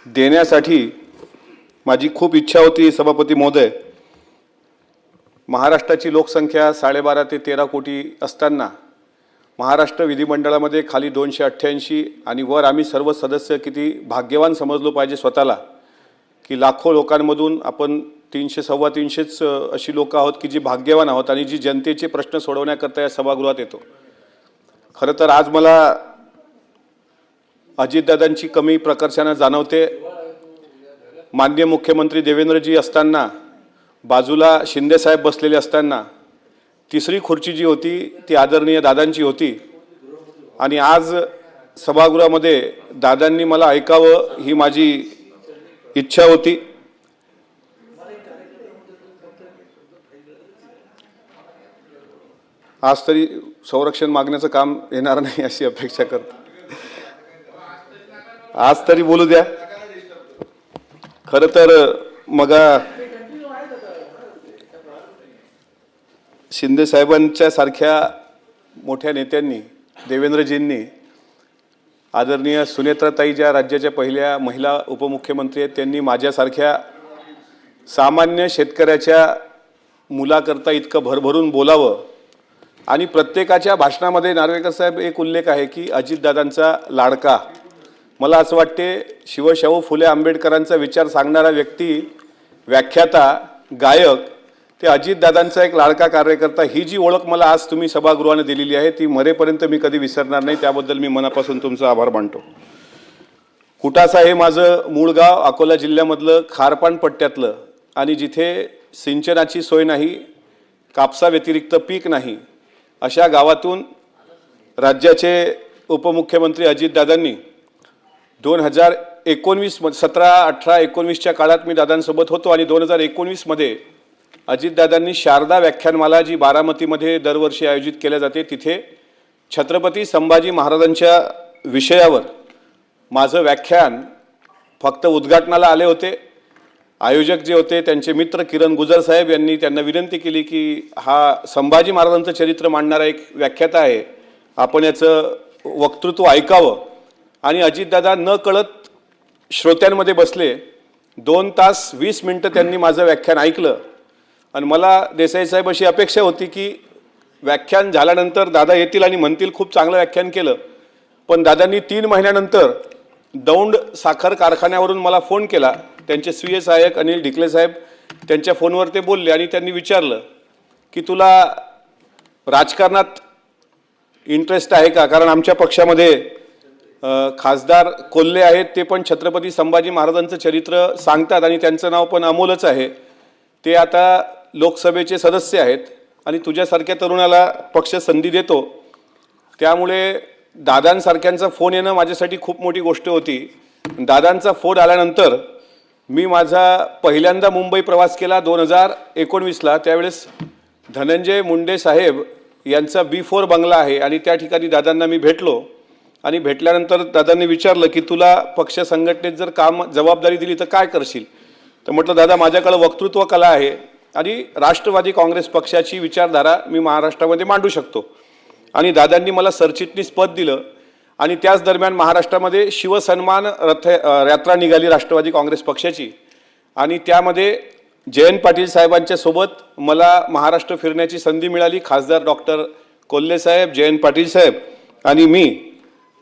देण्यासाठी माझी खूप इच्छा होती सभापती महोदय। महाराष्ट्राची लोकसंख्या 12.5 ते 13 कोटी असताना महाराष्ट्र विधिमंडळामध्ये खाली 288 आणि वर आम्ही सर्व सदस्य किती भाग्यवान समजलो पाहिजे स्वतःला की लाखो लोकांमधून आपण 300 सव्वा 300च अशी लोक आहोत की जी भाग्यवान आहोत आणि जी जनतेचे प्रश्न सोडवण्याकरता या सभागृहात येतो। खरं तर आज मला अजितदादांची कमी प्रकर्षाने जाणवते। माननीय मुख्यमंत्री देवेंद्रजी असताना बाजूला शिंदे साहेब बसलेले असताना तिसरी खुर्ची जी होती ती आदरणीय दादांची होती आणि आज सभागृहामध्ये दादांनी मला ऐकावं ही माझी इच्छा होती। आज तरी संरक्षण मागण्याचं काम येणार नाही अशी अपेक्षा करतो। आज तरी बोलू द्या। खरं तर मग शिंदे साहेबांच्या सारख्या मोठ्या नेत्यांनी देवेंद्रजींनी आदरणीय सुनेत्राताई ज्या राज्याच्या पहिल्या महिला उपमुख्यमंत्री आहेत त्यांनी माझ्यासारख्या सामान्य शेतकऱ्याच्या मुलाकरता इतकं भरभरून बोलावं आणि प्रत्येकाच्या भाषणामध्ये नार्वेकर साहेब एक उल्लेख आहे की अजितदादांचा लाडका। मला असं वाटते शिवशाहू फुले आंबेडकरांचा विचार सांगणारा व्यक्ती, व्याख्याता, गायक ते अजितदादांचा एक लाडका कार्यकर्ता ही जी ओळख मला आज तुम्ही सभागृहाने दिलेली आहे ती मरेपर्यंत मी कधी विसरणार नाही। त्याबद्दल मी मनापासून तुमचा आभार मानतो। कुटासा हे माझं मूळ गाव अकोला जिल्ह्यामधलं खारपान पट्ट्यातलं आणि जिथे सिंचनाची सोय नाही, कापसा व्यतिरिक्त पीक नाही अशा गावातून राज्याचे उपमुख्यमंत्री अजितदादांनी 2019 17, 18, 19च्या काळात मी दादांसोबत होतो आणि 2019 मध्ये अजितदादांनी शारदा व्याख्यानमाला जी बारामतीमध्ये दरवर्षी आयोजित केल्या जाते तिथे छत्रपती संभाजी महाराजांच्या विषयावर माझं व्याख्यान फक्त उद्घाटनाला आले होते। आयोजक जे होते त्यांचे मित्र किरण गुजर साहेब यांनी त्यांना विनंती केली की हा संभाजी महाराजांचं चरित्र मांडणारा एक व्याख्याता आहे, आपण याचं वक्तृत्व ऐकावं। आणि अजितदादा न कळत श्रोत्यांमध्ये बसले। 2 तास 20 मिनिटं त्यांनी माझं व्याख्यान ऐकलं आणि मला देसाई साहेब अशी अपेक्षा होती की व्याख्यान झाल्यानंतर दादा येतील आणि म्हणतील खूप चांगलं व्याख्यान केलं। पण दादांनी 3 महिन्यानंतर दौंड साखर कारखान्यावरून मला फोन केला। त्यांचे स्वीय सहाय्यक अनिल ढिकले साहेब त्यांच्या फोनवर ते बोलले आणि त्यांनी विचारलं की तुला राजकारणात इंटरेस्ट आहे का, कारण आमच्या पक्षामध्ये खासदार कोल्हे आहेत ते पण छत्रपती संभाजी महाराजांचं चरित्र सांगतात आणि त्यांचं नाव पण अमोलच आहे, ते आता लोकसभेचे सदस्य आहेत आणि तुझ्यासारख्या तरुणाला पक्ष संधी देतो, त्यामुळे दादांसारख्यांचा फोन येणं माझ्यासाठी खूप मोठी गोष्ट होती। दादांचा फोन आल्यानंतर मी माझा पहिल्यांदा मुंबई प्रवास केला 2019ला। त्यावेळेस धनंजय मुंडे साहेब यांचा B4 बंगला आहे आणि त्या ठिकाणी दादांना मी भेटलो आणि भेटल्यानंतर दादांनी विचारलं की तुला पक्ष संघटनेत जर काम जबाबदारी दिली तर काय करशील। तर म्हटलं दादा माझ्याकडे वक्तृत्व कला आहे आणि राष्ट्रवादी काँग्रेस पक्षाची विचारधारा मी महाराष्ट्रामध्ये मांडू शकतो। आणि दादांनी मला सरचिटणीस पद दिलं आणि त्याच दरम्यान महाराष्ट्रामध्ये शिवसन्मान यात्रा निघाली राष्ट्रवादी काँग्रेस पक्षाची आणि त्यामध्ये जयंत पाटील साहेबांच्या सोबत मला महाराष्ट्र फिरण्याची संधी मिळाली। खासदार डॉक्टर कोल्हे साहेब, जयंत पाटील साहेब आणि मी।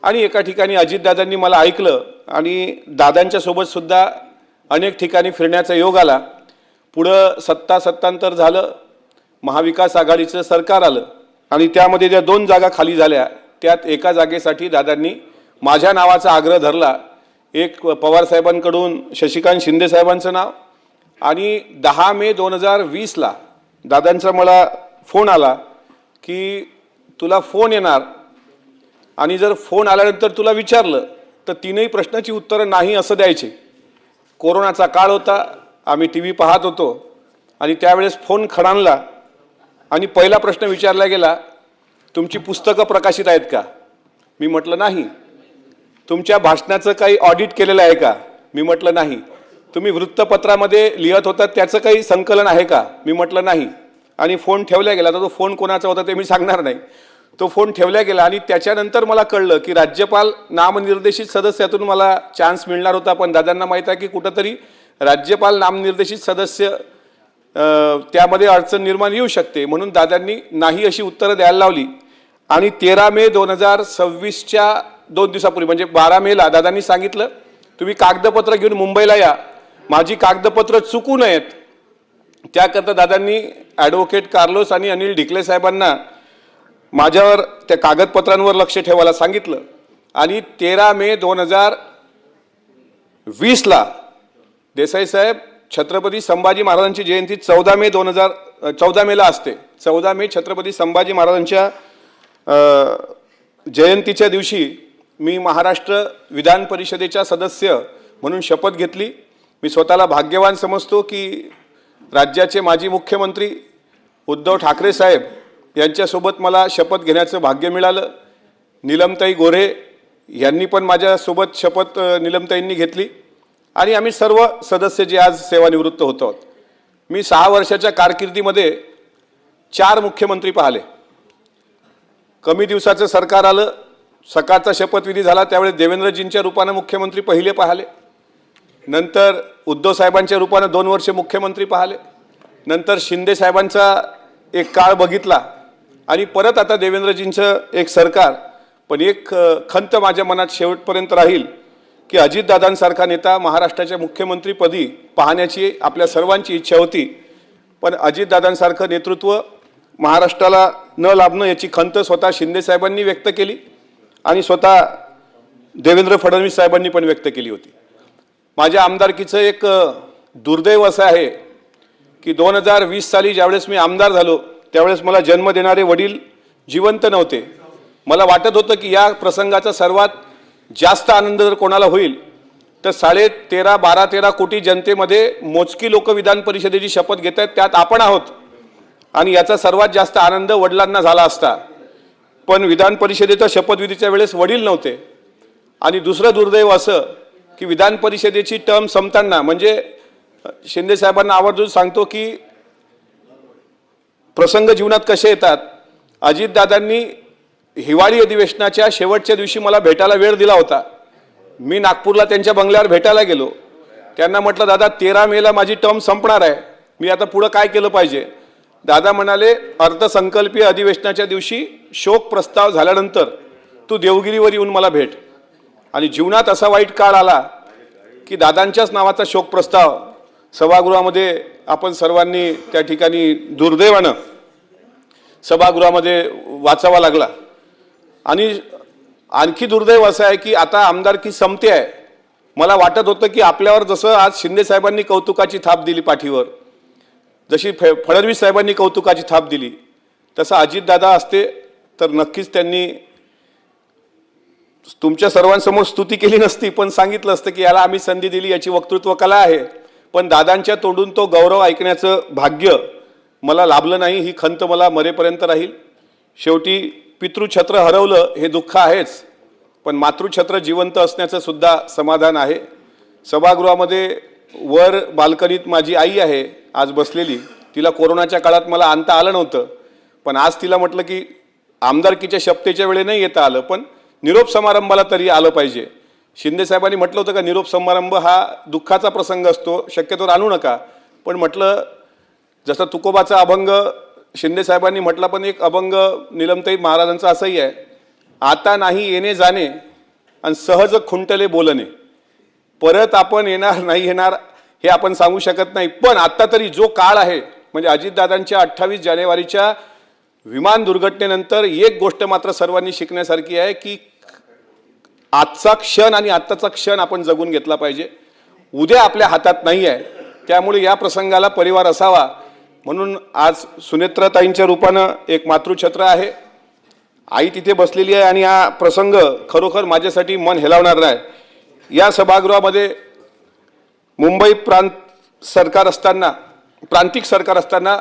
आणि एका ठिकाणी अजितदादांनी मला ऐकलं आणि दादांच्या सोबत सुद्धा अनेक ठिकाणी फिरण्याचा योग आला। पुढं सत्तांतर झालं, महाविकास आघाडीचं सरकार आलं आणि त्यामध्ये ज्या 2 जागा खाली झाल्या त्यात एका जागेसाठी दादांनी माझ्या नावाचा आग्रह धरला। एक पवार साहेबांकडून शशिकांत शिंदे साहेबांचं नाव आणि 10 मे 2020ला दादांचा मला फोन आला की तुला फोन येणार आणि जर फोन आल्यानंतर तुला विचारलं तर 3ही प्रश्नाची उत्तरं नाही असं द्यायचे। कोरोनाचा काळ होता, आम्ही TV पाहत होतो आणि त्यावेळेस फोन खणाणला आणि पहिला प्रश्न विचारला गेला, तुमची पुस्तकं प्रकाशित आहेत का? मी म्हटलं नाही। तुमच्या भाषणाचं काही ऑडिट केलेलं आहे का? मी म्हटलं नाही। तुम्ही वृत्तपत्रामध्ये लिहित होता त्याचं काही संकलन आहे का? मी म्हटलं नाही। आणि फोन ठेवला गेला तर तो फोन कोणाचा होता ते मी सांगणार नाही। तो फोन ठेवला गेला आणि त्याच्यानंतर मला कळलं की राज्यपाल नामनिर्देशित सदस्यातून मला चान्स मिळणार होता, पण दादांना माहीत आहे की कुठंतरी राज्यपाल नामनिर्देशित सदस्य त्यामध्ये अडचण निर्माण येऊ शकते, म्हणून दादांनी नाही अशी उत्तरं द्यायला लावली. आणि 13 मे 2026च्या 2 दिवसापूर्वी म्हणजे 12 मेला दादांनी सांगितलं तुम्ही कागदपत्र घेऊन मुंबईला या, माझी कागदपत्र चुकू नयेत. त्याकरता दादांनी ॲडव्होकेट कार्लोस आणि अनिल ढिकले साहेबांना माझ्यावर त्या कागदपत्रांवर लक्ष ठेवायला सांगितलं. आणि 13 मे 2020ला देसाई साहेब छत्रपती संभाजी महाराजांची जयंती 14 मेला असते. 14 मे छत्रपती संभाजी महाराजांच्या जयंतीच्या दिवशी मी महाराष्ट्र विधान परिषदेचा सदस्य म्हणून शपथ घेतली. मी स्वतःला भाग्यवान समजतो की राज्याचे माजी मुख्यमंत्री उद्धव ठाकरे साहेब यांच्यासोबत मला शपथ घेण्याचं भाग्य मिळालं. नीलमताई गोऱ्हे यांनी पण माझ्यासोबत शपथ नीलमताईंनी घेतली आणि आम्ही सर्व सदस्य जे आज सेवानिवृत्त होतो आहोत. मी 6 वर्षाच्या कारकिर्दीमध्ये 4 मुख्यमंत्री पाहिले. कमी दिवसाचं सरकार आलं, सकाळचा शपथविधी झाला त्यावेळेस देवेंद्रजींच्या रूपानं मुख्यमंत्री पहिले पाहिले, नंतर उद्धव साहेबांच्या रूपानं 2 वर्ष मुख्यमंत्री पाहिले, नंतर शिंदे साहेबांचा एक काळ बघितला आणि परत आता देवेंद्रजींचं एक सरकार. पण एक खंत माझ्या मनात शेवटपर्यंत राहील की अजितदादांसारखा नेता महाराष्ट्राच्या मुख्यमंत्रीपदी पाहण्याची आपल्या सर्वांची इच्छा होती, पण अजितदादांसारखं नेतृत्व महाराष्ट्राला न लाभणं याची खंत स्वतः शिंदे साहेबांनी व्यक्त केली आणि स्वतः देवेंद्र फडणवीस साहेबांनी पण व्यक्त केली होती. माझ्या आमदारकीचं एक दुर्दैव असं आहे की 2020 साली ज्यावेळेस मी आमदार झालो त्यावेळेस मला जन्म देणारे वडील जिवंत नव्हते. मला वाटत होतं की या प्रसंगाचा सर्वात जास्त आनंद जर कोणाला होईल तर 12-13 कोटी जनतेमध्ये मोजकी लोक विधान परिषदेची शपथ घेत आहेत, त्यात आपण आहोत आणि याचा सर्वात जास्त आनंद वडिलांना झाला असता. पण विधान परिषदेच्या शपथविधीच्या वेळेस वडील नव्हते. आणि दुसरं दुर्दैव असं की विधान परिषदेची टर्म संपताना म्हणजे शिंदे साहेबांना आवर्जून सांगतो की प्रसंग जीवनात कसे येतात. अजितदादांनी हिवाळी अधिवेशनाच्या शेवटच्या दिवशी मला भेटायला वेळ दिला होता. मी नागपूरला त्यांच्या बंगल्यावर भेटायला गेलो. त्यांना म्हटलं दादा 13 मेला माझी टर्म संपणार आहे, मी आता पुढं काय केलं पाहिजे. दादा म्हणाले अर्थसंकल्पीय अधिवेशनाच्या दिवशी शोक प्रस्ताव झाल्यानंतर तू देवगिरीवर येऊन मला भेट. आणि जीवनात असा वाईट काळ आला की दादांच्याच नावाचा शोक प्रस्ताव सभागृहामध्ये आपण सर्वांनी त्या ठिकाणी दुर्दैवानं सभागृहामध्ये वाचावा लागला. आणि आणखी दुर्दैव असं आहे की आता आमदारकी संपते आहे. मला वाटत होतं की आपल्यावर जसं आज शिंदे साहेबांनी कौतुकाची थाप दिली पाठीवर, जशी फडणवीस साहेबांनी कौतुकाची थाप दिली, तसं अजितदादा असते तर नक्कीच त्यांनी तुमच्या सर्वांसमोर स्तुती केली नसती, पण सांगितलं असतं की याला आम्ही संधी दिली, याची वक्तृत्व कला आहे. पण दादांच्या तोंडून तो गौरव ऐकण्याचं भाग्य मला लाभलं नाही, ही खंत मला मरेपर्यंत राहील. शेवटी पितृछत्र हरवलं हे दुःख आहेच, पण मातृछत्र जिवंत असण्याचं सुद्धा समाधान आहे. सभागृहामध्ये वर बाल्कनीत माझी आई आहे आज बसलेली. तिला कोरोनाच्या काळात मला आणता आलं नव्हतं, पण आज तिला म्हटलं की आमदारकीच्या शपथेच्या वेळी नाही येता आलं, पण निरोप समारंभाला तरी आलं पाहिजे. शिंदे साहेबांनी म्हटलं होतं का निरोप समारंभ हा दुःखाचा प्रसंग असतो, शक्यतोवर आणू नका. पण म्हटलं जसं तुकोबाचा अभंग शिंदे साहेबांनी म्हटला, पण एक अभंग नीलमताई महाराजांचा असंही आहे, आता नाही येणे जाणे आणि सहज खुंटले बोलणे. परत आपण येणार नाही येणार हे आपण सांगू शकत नाही, पण आता तरी जो काळ आहे म्हणजे अजितदादांच्या 28 जानेवारीच्या विमान दुर्घटनेनंतर एक गोष्ट मात्र सर्वांनी शिकण्यासारखी आहे की आजचा क्षण आणि आत्ताचा क्षण आपण जगून घेतला पाहिजे. उद्या आपल्या हातात नाही आहे, त्यामुळे या प्रसंगाला परिवार असावा म्हणून आज सुनेत्राताईंच्या रूपानं एक मातृछत्र आहे. आई तिथे बसलेली आहे आणि हा प्रसंग खरोखर माझ्यासाठी मन हेलावणार नाही. या सभागृहामध्ये मुंबई प्रांतिक सरकार असताना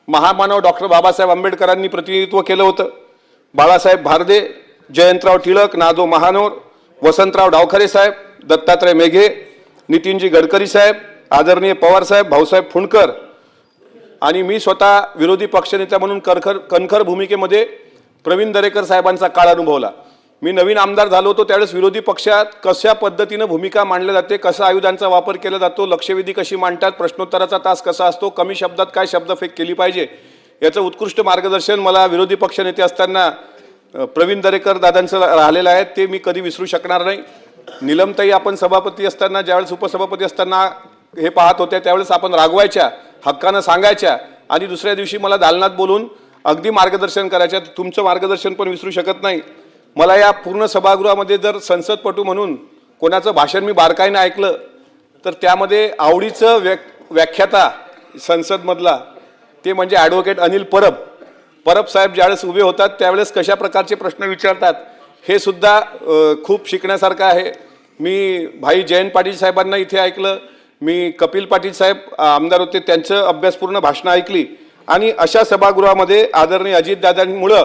महामानव डॉक्टर बाबासाहेब आंबेडकरांनी प्रतिनिधित्व केलं होतं. बाळासाहेब भारदे, जयंतराव टिळक, नादो महानोर, वसंतराव डावखरे साहेब, दत्तात्रय मेघे, नितीनजी गडकरी साहेब, आदरणीय पवार साहेब, भाऊसाहेब फुंडकर आणि मी स्वतः विरोधी पक्षनेता म्हणून कणखर भूमिकेमध्ये प्रवीण दरेकर साहेबांचा काळ अनुभवला. मी नवीन आमदार झालो होतो त्यावेळेस विरोधी पक्षात कशा पद्धतीनं भूमिका मांडल्या जाते, कसा आयुधांचा वापर केला जातो, लक्षवेधी कशी मांडतात, प्रश्नोत्तराचा तास कसा असतो, कमी शब्दात काय शब्दफेक केली पाहिजे, याचं उत्कृष्ट मार्गदर्शन मला विरोधी पक्षनेते असताना प्रवीण दरेकर दादांचं राहिलेलं आहे. ते मी कधी विसरू शकणार नाही. निलमताई आपण सभापती असताना, ज्यावेळेस उपसभापती असताना हे पाहत होत्या, त्यावेळेस आपण रागवायच्या, हक्कानं सांगायच्या आणि दुसऱ्या दिवशी मला दालनात बोलून अगदी मार्गदर्शन करायच्या. तुमचं मार्गदर्शन पण विसरू शकत नाही. मला या पूर्ण सभागृहामध्ये जर संसदपटू म्हणून कोणाचं भाषण मी बारकाईनं ऐकलं तर त्यामध्ये आवडीचं व्याख्याता संसदमधला ते म्हणजे ॲडव्होकेट अनिल परब साहेब ज्यावेळेस उभे होतात त्यावेळेस कशा प्रकारचे प्रश्न विचारतात हे सुद्धा खूप शिकण्यासारखं आहे. मी भाई जयंत पाटील साहेबांना इथे ऐकलं, मी कपिल पाटील साहेब आमदार होते त्यांचं अभ्यासपूर्ण भाषणं ऐकली आणि अशा सभागृहामध्ये आदरणीय अजितदादांमुळं,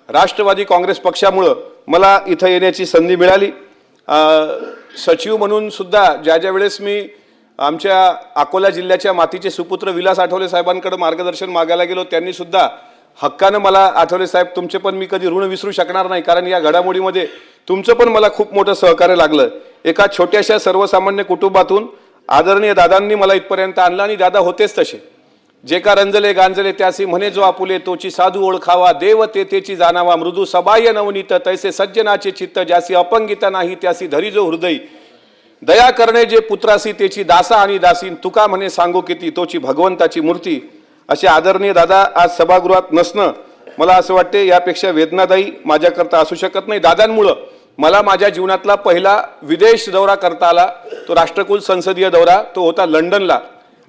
राष्ट्रवादी काँग्रेस पक्षामुळं मला इथं येण्याची संधी मिळाली. सचिव म्हणून सुद्धा ज्या वेळेस मी आमच्या अकोला जिल्ह्याच्या मातीचे सुपुत्र विलास आठवले साहेबांकडे मार्गदर्शन मागायला गेलो, त्यांनी सुद्धा हक्कानं मला, आठवले साहेब तुमचे पण मी कधी ऋण विसरू शकणार नाही, कारण या घडामोडीमध्ये तुमचं पण मला खूप मोठं सहकार्य लागलं. एका छोट्याशा सर्वसामान्य कुटुंबातून आदरणीय दादांनी मला इथपर्यंत आणलं आणि दादा होतेच तसे. जे का रंजले गांजले त्यासी म्हणे जो आपुले, तोची साधू ओळखावा, देव तेची जाणावा, मृदू सबाह्य नवनीत तैसे सज्जनाचे चित्त, ज्यासी अपंगिता नाही त्यासी धरी जो हृदय, दया करणे जे पुत्रासी तेची दासा आणि दासीन, तुका म्हणे सांगू किती, तोची भगवंताची मूर्ती. असे आदरणीय दादा आज सभागृहात नसणं मला असं वाटते यापेक्षा वेदनादायी माझ्याकरता असू शकत नाही. दादांमुळं मला माझ्या जीवनातला पहिला विदेश दौरा करता आला, तो राष्ट्रकुल संसदीय दौरा, तो होता लंडनला.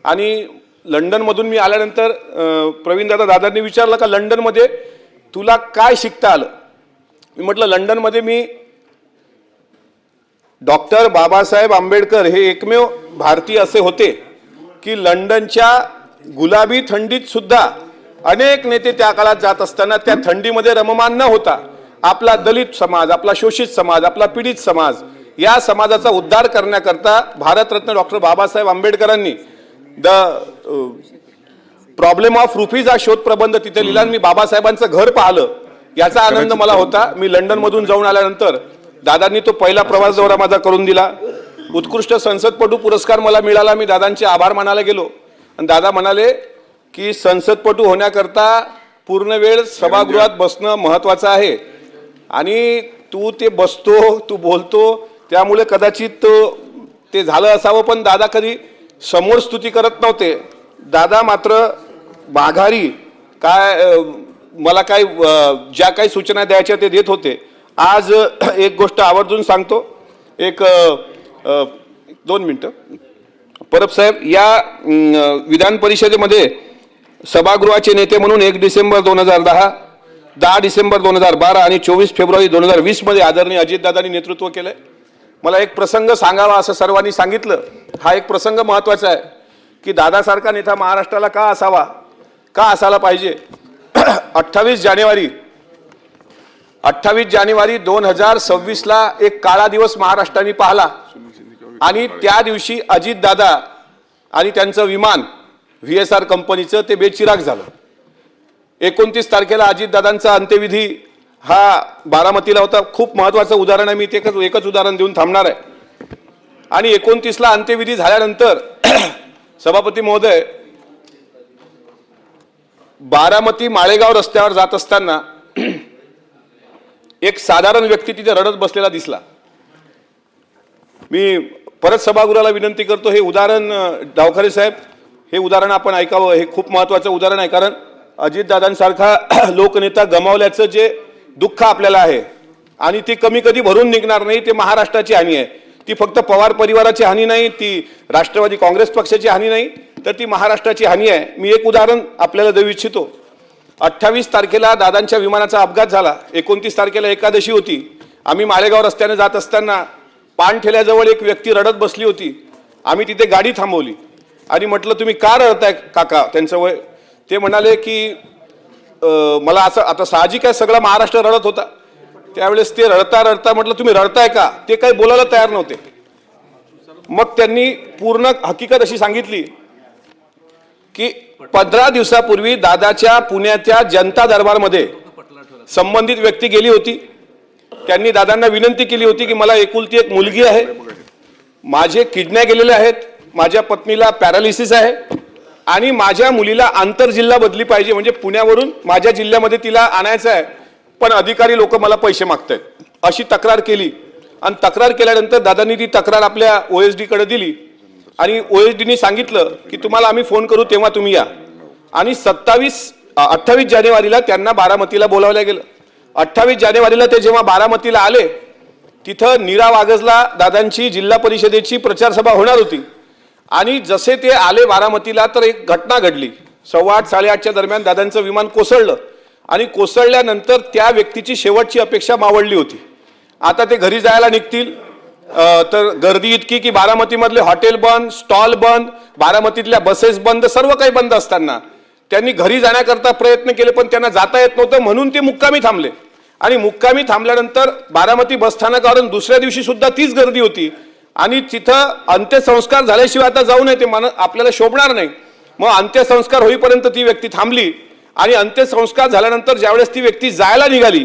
आणि लंडनमधून मी आल्यानंतर प्रवीण दादांनी विचारलं का लंडनमध्ये तुला काय शिकता आलं. मी म्हटलं लंडनमध्ये मी डॉक्टर बाबासाहेब आंबेडकर हे एकमेव भारतीय असे होते की लंडनच्या गुलाबी थंडीत सुद्धा अनेक नेते त्या काळात जात असताना त्या थंडीमध्ये रममान न होता आपला दलित समाज, आपला शोषित समाज, आपला पीडित समाज, या समाजाचा उद्धार करण्याकरता भारतरत्न डॉक्टर बाबासाहेब आंबेडकरांनी द प्रॉब्लेम ऑफ रुपीज हा शोध प्रबंध तिथे लिहिला. मी बाबासाहेबांचं घर पाहिलं याचा आनंद मला होता. मी लंडनमधून जाऊन आल्यानंतर दादांनी तो पहिला प्रवास दौरा माझा करून दिला. उत्कृष्ट संसदपटू पुरस्कार मला मिळाला. मी दादांचे आभार मानायला गेलो आणि दादा म्हणाले की संसदपटू होण्याकरता पूर्ण वेळ सभागृहात बसणं महत्त्वाचं आहे आणि तू ते बसतो, तू बोलतो, त्यामुळे कदाचित ते झालं असावं. पण दादा कधी समोर स्तुती करत नव्हते. दादा मात्र माघारी काय मला काय ज्या काही सूचना द्यायच्या ते देत होते. आज एक गोष्ट आवर्जून सांगतो, एक 2 मिनिटं. परब साहेब या विधान परिषदेमध्ये सभागृहाचे नेते म्हणून 1 डिसेंबर 2010, 10 डिसेंबर 2012 आणि 24 फेब्रुवारी 2020 मध्ये आदरणीय अजितदादांनी नेतृत्व केलंय. मला एक प्रसंग सांगावा असं सर्वांनी सांगितलं. हा एक प्रसंग महत्त्वाचा आहे की दादासारखा नेता महाराष्ट्राला का असावा, का असायला पाहिजे. 28 जानेवारी 2026ला एक काळा दिवस महाराष्ट्राने पाहिला आणि त्या दिवशी अजितदादा आणि त्यांचं विमान VSR कंपनीचं ते बेचिराग झालं. 29 तारखेला अजितदादांचा अंत्यविधी हा बारामतीला होता. खूप महत्त्वाचं उदाहरण आहे. मी ते एकच उदाहरण देऊन थांबणार आहे. आणि 29ला अंत्यविधी झाल्यानंतर सभापती महोदय, बारामती माळेगाव रस्त्यावर जात असताना एक साधारण व्यक्ती तिथे रडत बसलेला दिसला. मी परत सभागृहाला विनंती करतो, हे उदाहरण डावखरे साहेब, हे उदाहरण आपण ऐकावं. हे खूप महत्त्वाचं उदाहरण आहे, कारण अजितदादांसारखा लोकनेता गमावल्याचं जे दुःख आपल्याला आहे आणि ती कधी भरून निघणार नाही. ते महाराष्ट्राची हानी आहे. ती फक्त पवार परिवाराची हानी नाही, ती राष्ट्रवादी काँग्रेस पक्षाची हानी नाही, तर ती महाराष्ट्राची हानी आहे. मी एक उदाहरण आपल्याला देऊ इच्छितो. 28 तारखेला दादांच्या विमानाचा अपघात झाला. 29 तारखेला एकादशी होती. आम्ही माळेगाव रस्त्याने जात असताना पानठेल्याजवळ एक व्यक्ती रडत बसली होती. आम्ही तिथे गाडी थांबवली आणि म्हटलं तुम्ही का रडताय काका, त्यांचं वय. ते म्हणाले की मला असं, आता साहजिक आहे सगळा महाराष्ट्र रडत होता त्यावेळेस. ते रडता म्हटलं तुम्ही रडताय का, ते काही बोलायला तयार नव्हते. मग त्यांनी पूर्ण हकीकत अशी सांगितली की 15 दिवसापूर्वी दादाच्या पुण्याच्या जनता दरबारमध्ये संबंधित व्यक्ती गेली होती. त्यांनी दादांना विनंती केली होती की मला एकुलती एक मुलगी आहे, माझे किडनॅप गेलेले आहेत, माझ्या पत्नीला पॅरालिसिस आहे आणि माझ्या मुलीला आंतरजिल्हा बदली पाहिजे, म्हणजे पुण्यावरून माझ्या जिल्ह्यामध्ये तिला आणायचं आहे, पण अधिकारी लोक मला पैसे मागतायत, अशी तक्रार केली. आणि तक्रार केल्यानंतर दादांनी ती तक्रार आपल्या OSD कडे दिली आणि OSDनी सांगितलं की तुम्हाला आम्ही फोन करू तेव्हा तुम्ही या. आणि 28 जानेवारीला त्यांना बारामतीला बोलावलं गेलं. 28 जानेवारीला ते जेव्हा बारामतीला आले, तिथं नीरा वागजला दादांची जिल्हा परिषदेची प्रचार सभा होणार होती. आणि जसे ते आले बारामतीला तर एक घटना घडली. 8:15-8:30च्या दरम्यान दादांचं विमान कोसळलं आणि कोसळल्यानंतर त्या व्यक्तीची शेवटची अपेक्षा मावळली होती. आता ते घरी जायला निघतील तर गर्दी इतकी की बारामतीमधले हॉटेल बंद, स्टॉल बंद, बारामतीतल्या बसेस बंद, सर्व काही बंद असताना त्यांनी घरी जाण्याकरता प्रयत्न केले, पण त्यांना जाता येत नव्हतं, म्हणून ते मुक्कामी थांबले. आणि मुक्कामी थांबल्यानंतर बारामती बसस्थानकावरून दुसऱ्या दिवशी सुद्धा तीच गर्दी होती आणि तिथं अंत्यसंस्कार झाल्याशिवाय आता जाऊ नये, ते आपल्याला शोभणार नाही. मग अंत्यसंस्कार होईपर्यंत ती व्यक्ती थांबली आणि अंत्यसंस्कार झाल्यानंतर ज्यावेळेस ती व्यक्ती जायला निघाली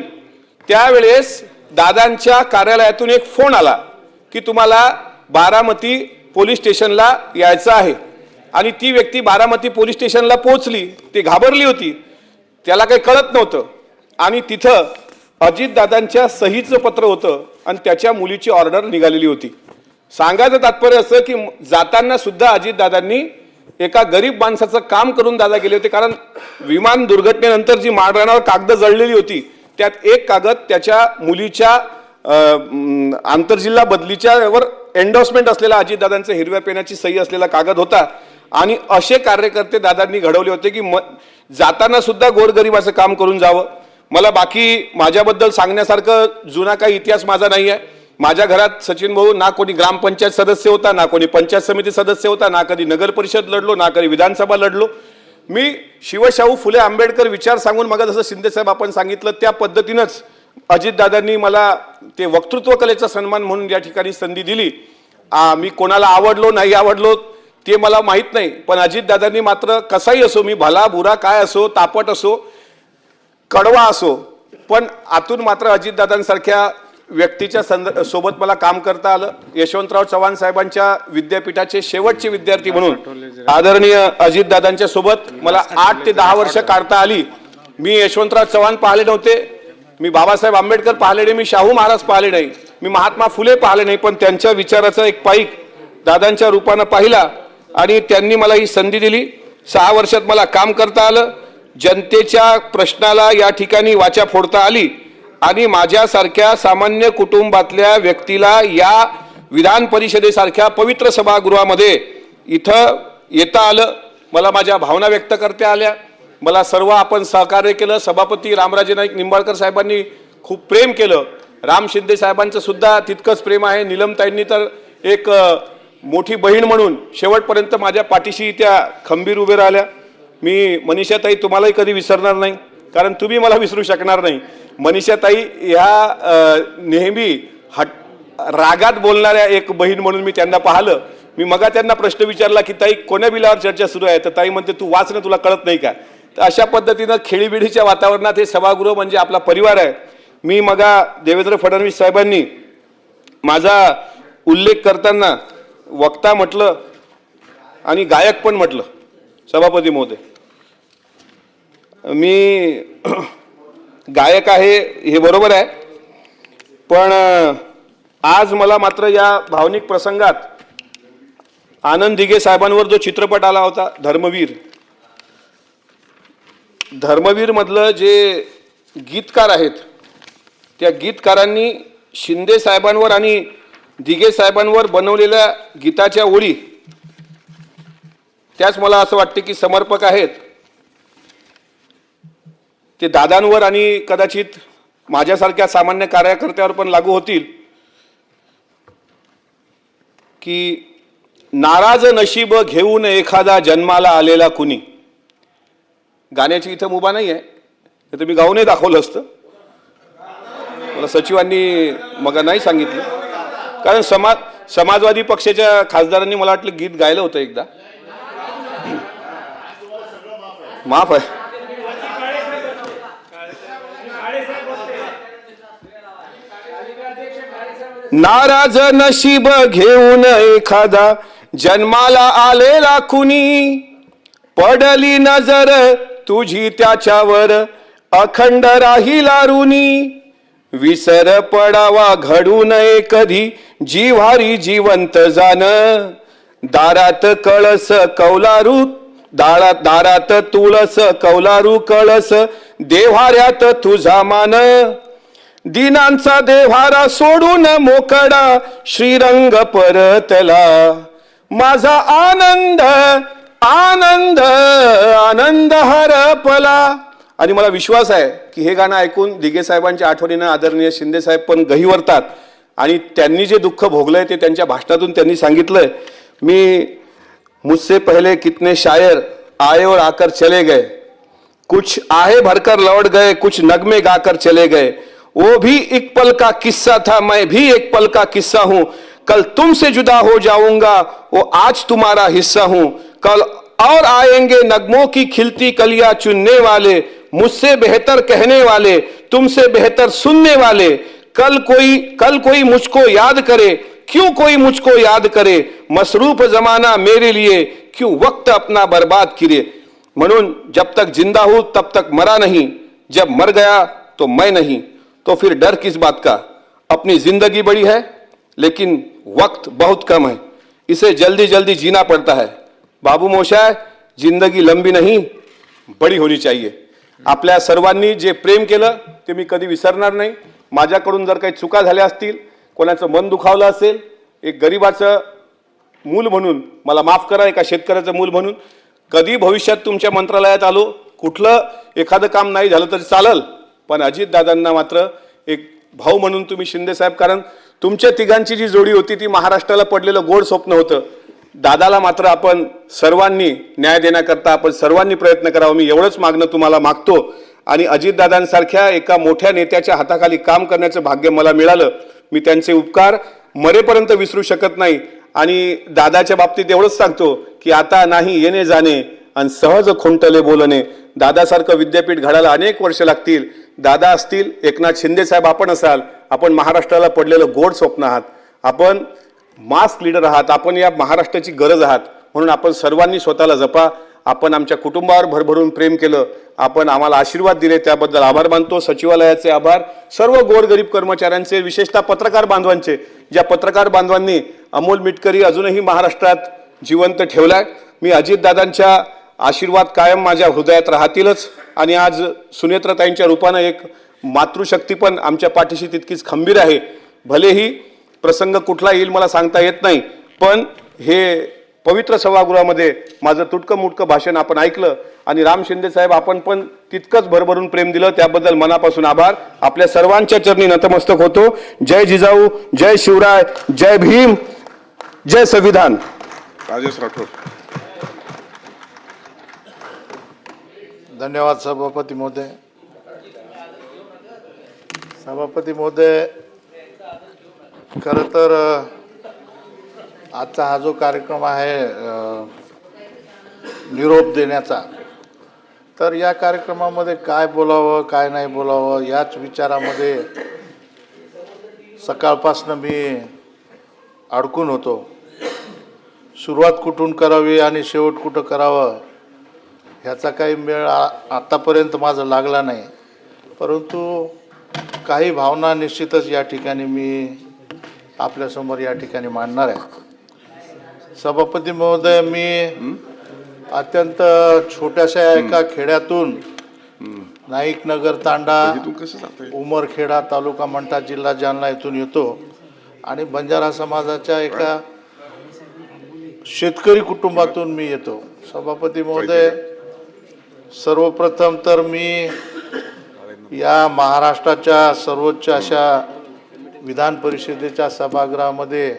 त्यावेळेस दादांच्या कार्यालयातून एक फोन आला की तुम्हाला बारामती पोलीस स्टेशनला यायचं आहे. आणि ती व्यक्ती बारामती पोलीस स्टेशनला पोहोचली. ती घाबरली होती, त्याला काही कळत नव्हतं. आणि तिथं अजितदादांच्या सहीचं पत्र होतं आणि त्याच्या मुलीची ऑर्डर निघालेली होती. सांगायचं तात्पर्य असं की जाताना सुद्धा अजितदादांनी एका गरीब माणसाचं काम करून दादा गेले होते. कारण विमान दुर्घटनेनंतर जी माळरानावर कागद जळलेली होती त्यात एक कागद त्याच्या मुलीच्या आंतरजिल्हा बदलीच्या वर एंडोर्समेंट असलेला अजितदादांचं हिरव्या पेनाची सही असलेला कागद होता. आणि असे कार्यकर्ते दादांनी घडवले होते की जाताना सुद्धा गोरगरिबाचं काम करून जावं. मला बाकी माझ्याबद्दल सांगण्यासारखं जुना काही इतिहास माझा नाही आहे. माझ्या घरात सचिन भाऊ ना कोणी ग्रामपंचायत सदस्य होता, ना कोणी पंचायत समिती सदस्य होता, ना कधी नगर परिषद लढलो, ना कधी विधानसभा लढलो. मी शिवशाहू फुले आंबेडकर विचार सांगून मग जसं शिंदेसाहेब आपण सांगितलं त्या पद्धतीनंच अजितदादांनी मला ते वक्तृत्व कलेचा सन्मान म्हणून या ठिकाणी संधी दिली. मी कोणाला आवडलो नाही आवडलो ते मला माहीत नाही, पण अजितदादांनी मात्र कसाही असो, मी भला बुरा काय असो, तापट असो, कडवा असो, पण आतून मात्र अजितदादांसारख्या व्यक्तीच्या सोबत मला काम करता आलं. यशवंतराव चव्हाण साहेबांच्या विद्यापीठाचे शेवटचे विद्यार्थी म्हणून आदरणीय अजितदादांच्या सोबत मला 8 ते 10 वर्ष काढता आली. मी यशवंतराव चव्हाण पाहिले नव्हते, मी बाबासाहेब आंबेडकर पाहिले नाही, मी शाहू महाराज पाहिले नाही, मी महात्मा फुले पाहिले नाही, पण त्यांच्या विचाराचा एक पाईक दादांच्या रूपानं पाहिला आणि त्यांनी मला ही संधी दिली. 6 वर्षात मला काम करता आलं. जनतेच्या प्रश्नाला या ठिकाणी वाचा फोडता आली आणि माझ्यासारख्या सामान्य कुटुंबातल्या व्यक्तीला या विधान परिषदेसारख्या पवित्र सभागृहामध्ये इथं येता आलं. मला माझ्या भावना व्यक्त करता आल्या. मला सर्व आपण सहकार्य केलं. सभापती रामराजे नाईक निंबाळकर साहेबांनी खूप प्रेम केलं. राम शिंदे साहेबांचं सुद्धा तितकंच प्रेम आहे. नीलमताईंनी तर एक मोठी बहीण म्हणून शेवटपर्यंत माझ्या पाठीशी त्या खंबीर उभे राहिल्या. मी मनीषाताई तुम्हालाही कधी विसरणार नाही, कारण तुम्ही मला विसरू शकणार नाही. मनीषाताई ह्या नेहमी रागात बोलणाऱ्या एक बहीण म्हणून मी त्यांना पाहिलं. मी मगा त्यांना प्रश्न विचारला की ताई कोण्या बिलावर चर्चा सुरू आहे, तर ताई म्हणते तू वाच ना, तुला कळत नाही का. तर अशा पद्धतीनं खेळीबिडीच्या वातावरणात हे सभागृह म्हणजे आपला परिवार आहे. मी मगा देवेंद्र फडणवीस साहेबांनी माझा उल्लेख करताना वक्ता म्हटलं आणि गायक पण म्हटलं. सभापती महोदय, मी गायक आहे हे बरोबर आहे, पण आज मला मात्र या भावनिक प्रसंगात आनंद दिघे साहेबांवर जो चित्रपट आला होता धर्मवीर मधलं जे गीतकार आहेत त्या गीतकारांनी शिंदे साहेबांवर आणि दिघे साहेबांवर बनवलेल्या गीताच्या ओळी त्याच मला असं वाटते की समर्पक आहेत. ते दादांवर आणि कदाचित माझ्यासारख्या सामान्य कार्यकर्त्यावर पण लागू होतील की नाराज नशीब घेऊन एखादा जन्माला आलेला कुणी. गाण्याची इथं मुभा नाही आहे, तर मी गाऊनही दाखवलं असतं. मला सचिवांनी मग नाही सांगितलं, कारण समाजवादी पक्षाच्या खासदारांनी मला वाटलं गीत गायलं होतं एकदा. माफ आहे. नाराज नशीब घेऊन एखादा जन्माला आलेला कुणी, पडली नजर तुझी त्याच्यावर अखंड राहिला ऋणी. विसर पडावा घडू नये कधी जिव्हारी जिवंत जाण, दारात कळस कौलारू दारात तुळस कौलारू कळस देव्हाऱ्यात तुझा मान. दिनांचा देव्हारा सोडून मोकळा श्रीरंग परतला, माझा आनंद आनंद आनंद हरपला. आणि मला विश्वास आहे की हे गाणं ऐकून दिघे साहेबांच्या आठवणीनं आदरणीय शिंदे साहेब पण गहिवरतात आणि त्यांनी जे दुःख भोगलंय ते त्यांच्या भाषणातून त्यांनी सांगितलंय. मी मुझसे पहले कितने शायर आए और आकर चले गए, कुछ आहे भरकर लौट गए, कुछ नगमे गाकर चले गए, वो भी एक पल का किस्सा था, मैं भी एक पल का किस्सा हूं, कल तुमसे जुदा हो जाऊंगा, वो आज तुम्हारा हिस्सा हूं, कल और आएंगे नगमों की खिलती कलियां चुनने वाले, मुझसे बेहतर कहने वाले, तुमसे बेहतर सुनने वाले, कल कोई मुझको याद करे, क्यों कोई मुझको याद करे, मसरूफ जमाना मेरे लिए, क्यों वक्त अपना बर्बाद किए. म्हणून जब तक जिंदा हूं तब तक मरा नहीं, जब मर गया तो मैं नहीं, तो फिर डर किस बात का. अपनी जिंदगी बड़ी है लेकिन वक्त बहुत कम है, इसे जल्दी जल्दी जीना पड़ता है. बाबू मोशाय, जिंदगी लंबी नहीं बड़ी होनी चाहिए. आपल्या सर्वांनी जे प्रेम केलं ते मी कधी विसरणार नाही. माझ्याकडून जर काही चुका झाल्या असतील, कोणाचं मन दुखावलं असेल, एक गरीबाचं मूल म्हणून मला माफ करा, एका शेतकऱ्याचं मूल म्हणून कधी भविष्यात तुमच्या मंत्रालयात आलो, कुठलं एखादं काम नाही झालं तरी चालल, पण अजितदादांना मात्र एक भाऊ म्हणून तुम्ही शिंदे साहेब, कारण तुमच्या तिघांची जी जोडी होती ती महाराष्ट्राला पडलेलं गोड स्वप्न होतं. दादाला मात्र आपण सर्वांनी न्याय देण्याकरता आपण सर्वांनी प्रयत्न करावा, मी एवढंच मागणं तुम्हाला मागतो. आणि अजितदादांसारख्या एका मोठ्या नेत्याच्या हाताखाली काम करण्याचं भाग्य मला मिळालं. मी त्यांचे उपकार मरेपर्यंत विसरू शकत नाही. आणि दादाच्या बाबतीत एवढंच सांगतो की आता नाही येणे जाणे आणि सहज खोंटले बोलणे. दादासारखं विद्यापीठ घडायला अनेक वर्ष लागतील. दादा असतील, एकनाथ शिंदे साहेब आपण असाल, आपण महाराष्ट्राला पडलेलं गोड स्वप्न आहात, आपण मास लीडर आहात, आपण या महाराष्ट्राची गरज आहात. म्हणून आपण सर्वांनी स्वतःला जपा. आपण आमच्या कुटुंबावर भरभरून प्रेम केलं, आपण आम्हाला आशीर्वाद दिले, त्याबद्दल आभार मानतो. सचिवालयाचे आभार, सर्व गोरगरीब कर्मचाऱ्यांचे, विशेषतः पत्रकार बांधवांचे, ज्या पत्रकार बांधवांनी अमोल मिटकरी अजूनही महाराष्ट्रात जिवंत ठेवलाय. मी अजितदादांच्या आशीर्वाद कायम माझ्या हृदयात राहतीलच. आणि आज सुनेत्रताईंच्या रूपानं एक मातृशक्ती पण आमच्या पाठीशी तितकीच खंबीर आहे. भलेही प्रसंग कुठला येईल मला सांगता येत नाही, पण हे पवित्र सभागृहामध्ये माझं तुटकं मुटकं भाषण आपण ऐकलं आणि राम शिंदे साहेब आपण पण तितकंच भरभरून प्रेम दिलं, त्याबद्दल मनापासून आभार. आपल्या सर्वांच्या चरणी नतमस्तक होतो. जय जिजाऊ, जय शिवराय, जय भीम, जय संविधान. राजेश राठोड. धन्यवाद सभापती महोदय. सभापती महोदय, खरं तर आजचा हा जो कार्यक्रम आहे निरोप देण्याचा, तर या कार्यक्रमामध्ये काय बोलावं काय नाही बोलावं याच विचारामध्ये सकाळपासनं मी अडकून होतो. सुरुवात कुठून करावी आणि शेवट कुठं करावं ह्याचा काही मेळ आत्तापर्यंत माझा लागला नाही, परंतु काही भावना निश्चितच या ठिकाणी मी आपल्यासमोर या ठिकाणी मांडणार आहे. सभापती महोदय, मी अत्यंत छोट्याशा एका खेड्यातून नाईकनगर तांडा उमरखेडा तालुका मंठा जिल्हा जालना येथून येतो आणि बंजारा समाजाच्या एका शेतकरी कुटुंबातून मी येतो. सभापती महोदय, सर्वप्रथम तर मी या महाराष्ट्राच्या सर्वोच्च अशा विधान परिषदेच्या सभागृहामध्ये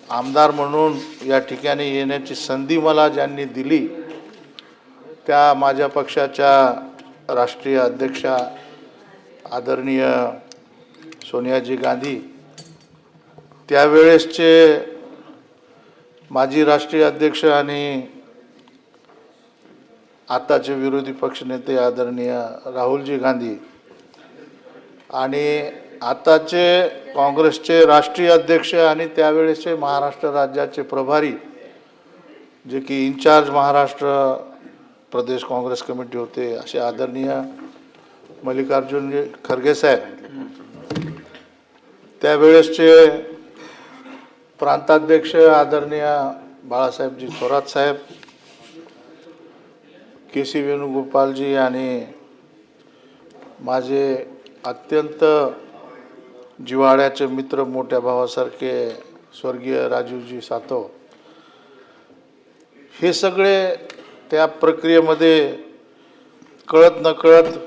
आमदार म्हणून या ठिकाणी येण्याची संधी मला ज्यांनी दिली त्या माझ्या पक्षाच्या राष्ट्रीय अध्यक्षा आदरणीय सोनियाजी गांधी, त्यावेळेसचे माजी राष्ट्रीय अध्यक्ष आणि आताचे विरोधी पक्षनेते आदरणीय राहुलजी गांधी आणि आताचे काँग्रेसचे राष्ट्रीय अध्यक्ष आणि त्यावेळेचे महाराष्ट्र राज्याचे प्रभारी, जे की इन्चार्ज महाराष्ट्र प्रदेश काँग्रेस कमिटी होते, असे आदरणीय मल्लिकार्जुन खरगे साहेब, त्यावेळेसचे प्रांताध्यक्ष आदरणीय बाळासाहेबजी थोरात साहेब, के सी वेणुगोपालजी आणि माझे अत्यंत जिव्हाळ्याचे मित्र मोठ्या भावासारखे स्वर्गीय राजीवजी सातव, हे सगळे त्या प्रक्रियेमध्ये कळत नकळत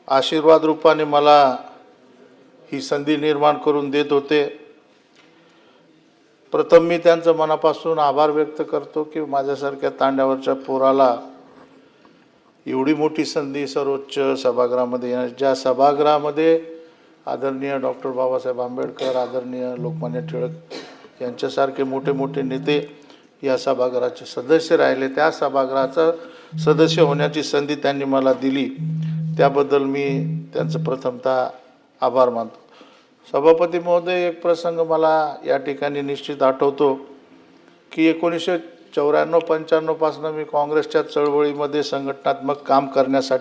आशीर्वाद रूपाने मला ही संधी निर्माण करून देत होते. प्रथम मी त्यांचं मनापासून आभार व्यक्त करतो की माझ्यासारख्या तांड्यावरच्या पोराला एवढी मोठी संधी सर्वोच्च सभागृहामध्ये येण्याची, ज्या सभागृहामध्ये आदरणीय डॉक्टर बाबासाहेब आंबेडकर, आदरणीय लोकमान्य टिळक यांच्यासारखे मोठे मोठे नेते या सभागृहाचे सदस्य राहिले, त्या सभागृहाचं सदस्य होण्याची संधी त्यांनी मला दिली. त्याबद्दल मी त्यांचं प्रथमतः आभार मानतो. सभापती महोदय, एक प्रसंग मला या ठिकाणी निश्चित आठवतो की 1994-95 पासून मी काँग्रेसच्या चळवळीमध्ये संघटनात्मक काम करण्यासाठी